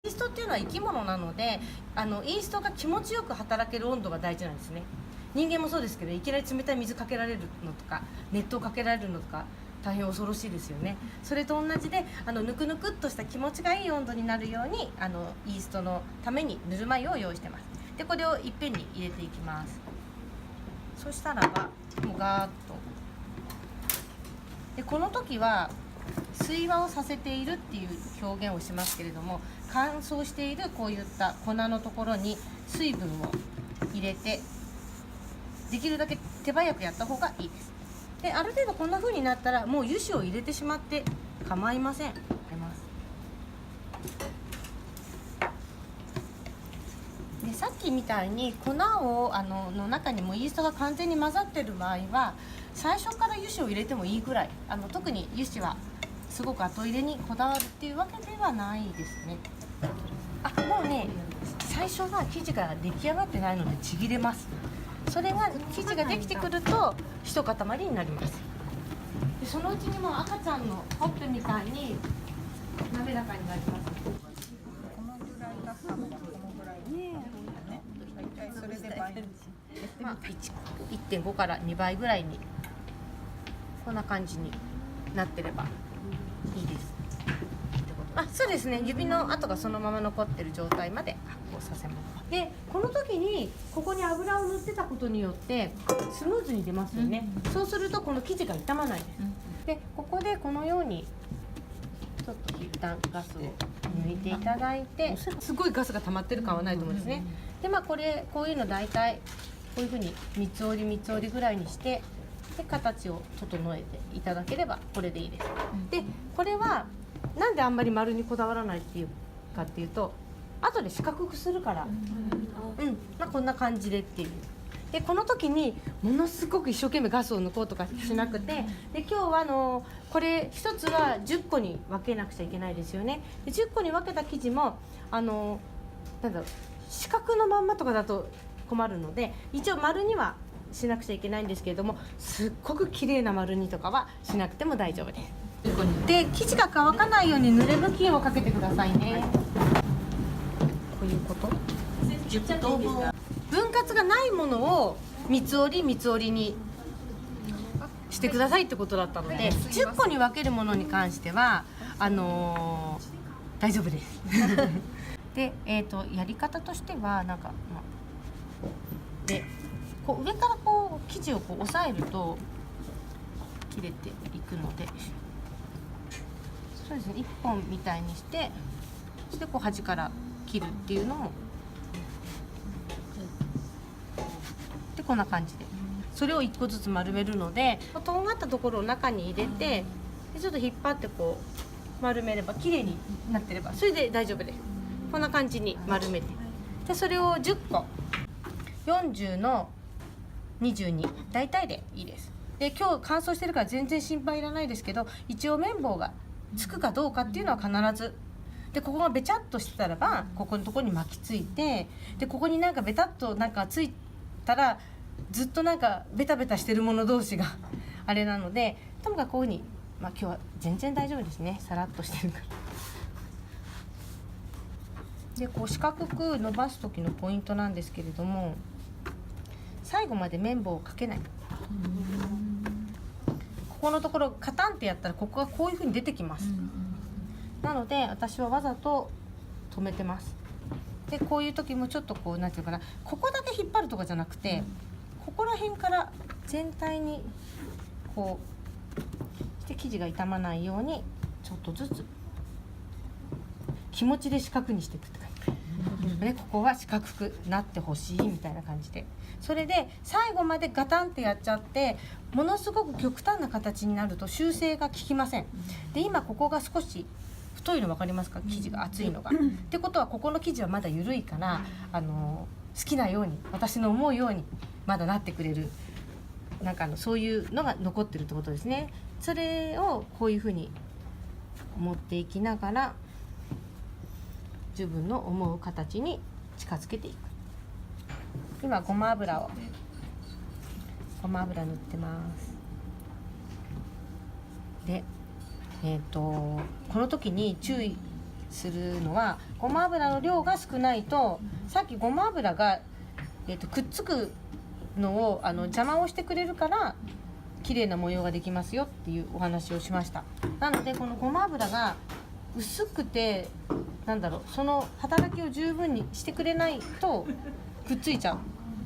イーストっていうのは生き物なので、イーストが気持ちよく働ける温度が大事なんですね。人間もそうですけど、いきなり冷たい水かけられるのとか熱湯かけられるのとか大変恐ろしいですよね。それと同じでぬくぬくっとした気持ちがいい温度になるようにイーストのためにぬるま湯を用意してます。でこれをいっぺんに入れていきます。そしたらばもうガーッとで、この時は水和をさせているっていう表現をしますけれども、乾燥しているこういった粉のところに水分を入れて、できるだけ手早くやった方がいいです。である程度こんな風になったらもう油脂を入れてしまって構いません。入れます。でさっきみたいに粉をの中にもイーストが完全に混ざってる場合は最初から油脂を入れてもいいぐらい、特に油脂はすごく後入れにこだわるっていうわけではないですね。もうね、最初は生地が出来上がってないのでちぎれます。それが生地ができてくると一塊になります。でそのうちにもう赤ちゃんのほっぺみたいに滑らかになります。このぐらいだったのがこのぐらいね。大体それで倍。1.5 から2倍ぐらいにこんな感じになってればいいです。そうですね、指の跡がそのまま残ってる状態まで発酵させます。でこの時にここに油を塗ってたことによってスムーズに出ますよね。そうするとこの生地が傷まないです。でここでこのようにちょっと一旦ガスを抜いていただいて、すごいガスが溜まってる感はないと思うんですね。でこういうの大体こういうふうに三つ折り三つ折りぐらいにしてで形を整えていただければこれでいいです。でこれはなんであんまり丸にこだわらないっていうかっていうと、後で四角くするから、こんな感じでっていう。でこの時にものすごく一生懸命ガスを抜こうとかしなくて、で今日はこれ一つは10個に分けなくちゃいけないですよね。で10個に分けた生地もなんだろう、四角のまんまとかだと困るので一応丸にはしなくちゃいけないんですけれども、すっごく綺麗な丸にとかはしなくても大丈夫です。で生地が乾かないように濡れ布巾をかけてくださいね。こういうこと。分割がないものを三つ折り三つ折りにしてくださいってことだったので、10個に分けるものに関しては大丈夫です。で、やり方としてはでこう上からこう生地をこう押さえると切れていくので。そうですね、1本みたいにしてそしてこう端から切るっていうのもでこんな感じでそれを1個ずつ丸めるので、とんがったところを中に入れてでちょっと引っ張ってこう丸めれば綺麗になってればそれで大丈夫です。こんな感じに丸めてでそれを10個40の22大体でいいです。で今日乾燥してるから全然心配いらないですけど、一応綿棒がつくかどうかっていうのは必ずで、ここがベチャっとしてたらばここのところに巻きついて、でここになんかベタっとなんかついたらずっとなんかベタベタしてるもの同士があれなので、ともかくこういうふうに、今日は全然大丈夫ですね、さらっとしてるから。でこう四角く伸ばす時のポイントなんですけれども、最後まで綿棒をかけない。ここのところカタンってやったらここがこういう風に出てきます。なので私はわざと止めてます。でこういう時もちょっとこうなんていうかな、ここだけ引っ張るとかじゃなくて、ここら辺から全体にこうして生地が傷まないようにちょっとずつ気持ちで四角にしていくって感じ。ね、ここは四角くなってほしいみたいな感じで、それで最後までガタンってやっちゃってものすごく極端な形になると修正が効きません。で今ここが少し太いの分かりますか、生地が厚いのが。ってことはここの生地はまだ緩いから好きなように私の思うようにまだなってくれる、なんかそういうのが残ってるってことですね。それをこういうふうに持っていきながら自分の思う形に近づけていく。今ごま油塗ってます。でこの時に注意するのは、ごま油の量が少ないと、さっきごま油が、くっつくのを邪魔をしてくれるから綺麗な模様ができますよっていうお話をしました。なのでこのごま油が薄くて、なんだろう、その働きを十分にしてくれないとくっついちゃう、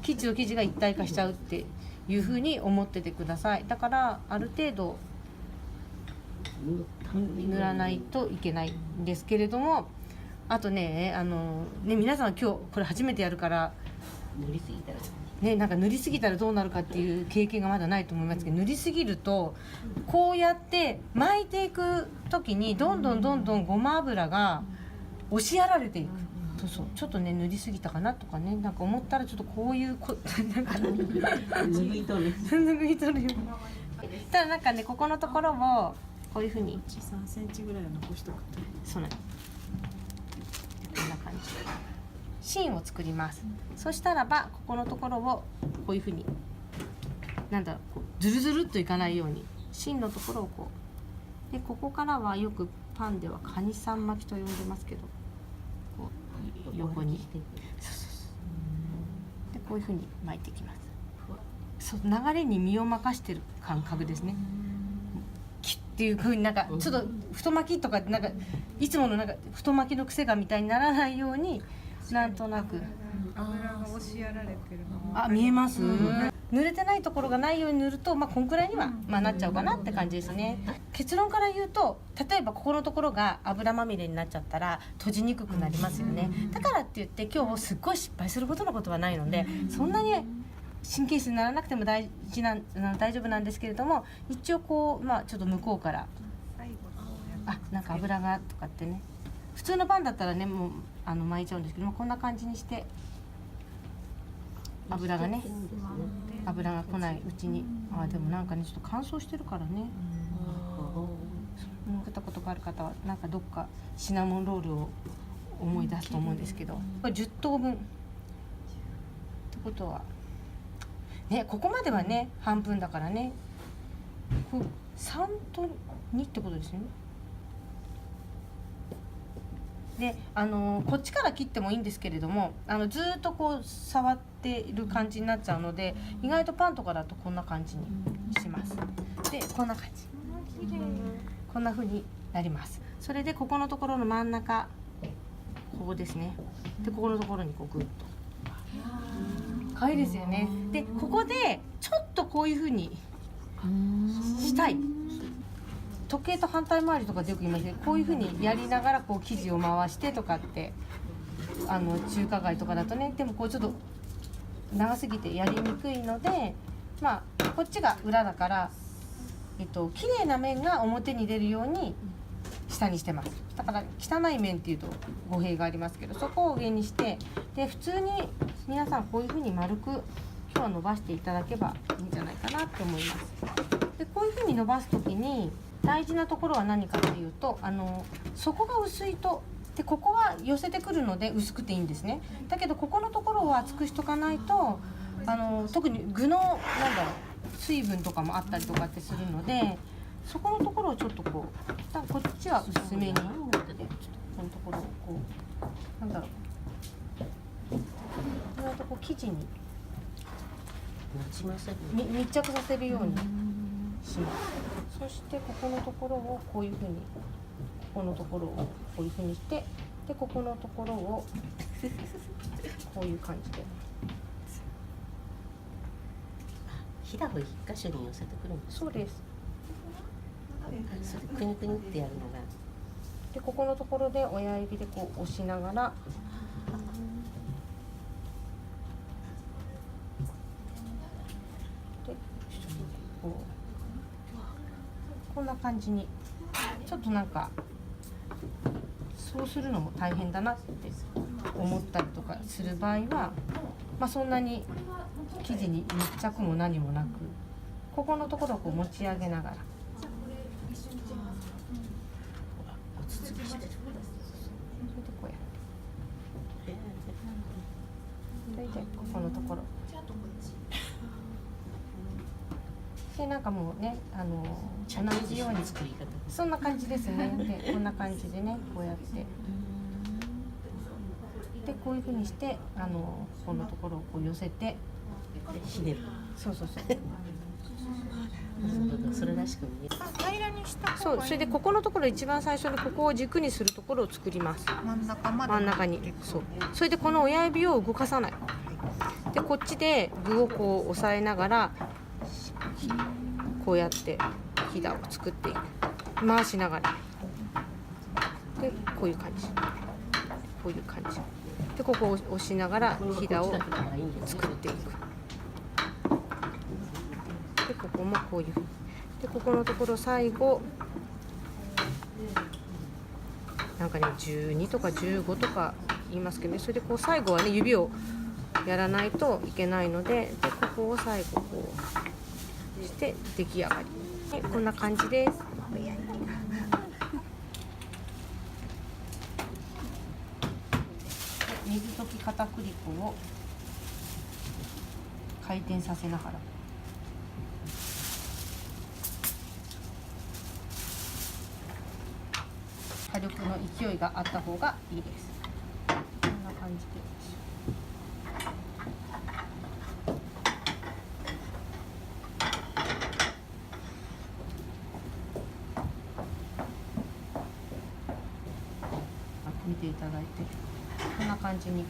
生地と生地が一体化しちゃうっていう風に思っててください。だからある程度塗らないといけないんですけれども、あとね、皆さん今日これ初めてやるから塗りすぎたらね、なんか塗りすぎたらどうなるかっていう経験がまだないと思いますけど、塗りすぎるとこうやって巻いていく時にどんどんごま油が押しやられていく。そうちょっとね塗りすぎたかなとかね、なんか思ったらちょっとこういうなんか拭いとる拭い取るよ。ただなんかね、ここのところをこういうふうに3センチぐらいは残しておくと。そうなんです。こんな感じ。芯を作ります。そしたらばここのところをこういうふうに、なんだろう、こうズルズルっといかないように芯のところをこうで、ここからはよくパンではカニさん巻きと呼んでますけど、こう横にでこういうふうに巻いていきます。そう、流れに身を任してる感覚ですね。キュッっていう風になんかちょっと太巻きとかなんかいつものなんか太巻きの癖がみたいにならないように、なんとなく油が押しやられてるの。見えます、濡れてないところがないように塗ると、こんくらいには、なっちゃうかなって感じですね。結論から言うと、例えばここのところが油まみれになっちゃったら閉じにくくなりますよね。だからって言って今日すっごい失敗することのことはないので、そんなに神経質にならなくても大丈夫なんですけれども、一応こう、ちょっと向こうからなんか油がとかってね、普通のパンだったらねもう巻いちゃうんですけども、こんな感じにして油が来ないうちに、でもなんかねちょっと乾燥してるからね、塗ったことがある方はなんかどっかシナモンロールを思い出すと思うんですけど、これ10等分ってことはね、ここまではね半分だからね、3と2ってことですよね。でこっちから切ってもいいんですけれども、ずーっとこう触っている感じになっちゃうので、意外とパンとかだとこんな感じにします。でこんな感じ、こんな風になります。それでここのところの真ん中、ここですね。でここのところにこうグッと可愛いですよね。でここでちょっとこういう風にしたい、時計と反対回りとかでよく言いますけど、こういう風にやりながらこう生地を回してとかって、中華街とかだとね、でもこうちょっと長すぎてやりにくいので、こっちが裏だから綺麗な面が表に出るように下にしてます。だから汚い面っていうと語弊がありますけど、そこを上にして、で普通に皆さんこういう風に丸く今日は伸ばしていただけばいいんじゃないかなって思います。でこういう風に伸ばす時に大事なところは何かっていうと、底が薄いと、でここは寄せてくるので薄くていいんですね。だけどここのところを厚くしとかないと、特に具の水分とかもあったりとかってするので、そこのところをちょっとこっちは薄めに、ちょっとこのところをこう意外とこう生地に密着させるようにします。そしてここのところをこういうふうに、ここのところをこういうふうにして、でここのところをこういう感じでひらを一箇所に寄せてくるんです。そうです。それクニクニってやるのが、でここのところで親指でこう押しながら、でこんな感じに、ちょっとなんかそうするのも大変だなって思ったりとかする場合は、そんなに生地に密着も何もなく、ここのところをこう持ち上げながら、それでこうやって、大体ここのところでなんかもうね同じように作り方。そんな感じですね。でこんな感じでねこうやってでこういう風にしてこのところをこう寄せてひねる。そうそうそうそれらしく見える。平らにした方がいい。そうそれでここのところ一番最初にここを軸にするところを作ります。真ん中まで真ん中にそうそれでこの親指を動かさないでこっちで具をこう押さえながらこうやってひだを作っていく回しながらでこういう感じこういう感じでここを押しながらひだを作っていくでここもこういうふうにでここのところ最後なんかね12とか15とか言いますけどねそれでこう最後はね指をやらないといけないのでここを最後こうして出来上がり、こんな感じです。水溶き片栗粉を回転させながら火力の勢いがあった方がいいです。こんな感じで見ていただいてこんな感じに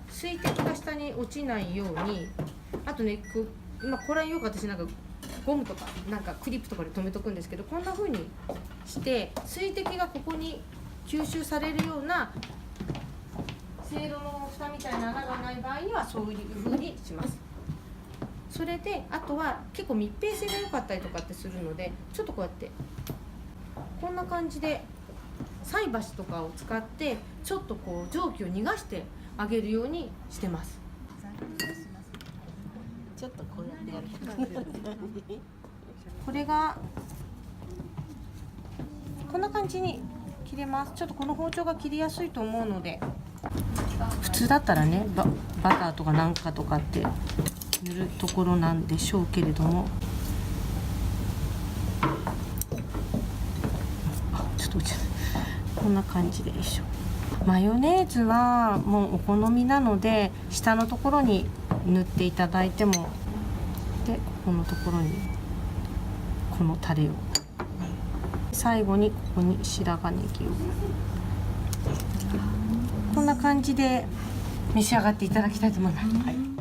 水滴が下に落ちないようにあとねこれはよく私なんかゴムとかなんかクリップとかで留めとくんですけどこんな風にして水滴がここに吸収されるようなせいろの蓋みたいな穴がない場合にはそういう風にします。それであとは結構密閉性が良かったりとかってするのでちょっとこうやってこんな感じで菜箸とかを使ってちょっとこう蒸気を逃がしてあげるようにしてます。ちょっとこうやってやる。これがこんな感じに切れます。ちょっとこの包丁が切りやすいと思うので普通だったらねバターとかなんかとかって塗るところなんでしょうけれどもちょっと落ちちゃったこんな感じで一緒マヨネーズはもうお好みなので下のところに塗っていただいてもでここのところにこのタレを最後にここに白髪ネギをこんな感じで召し上がっていただきたいと思います。はい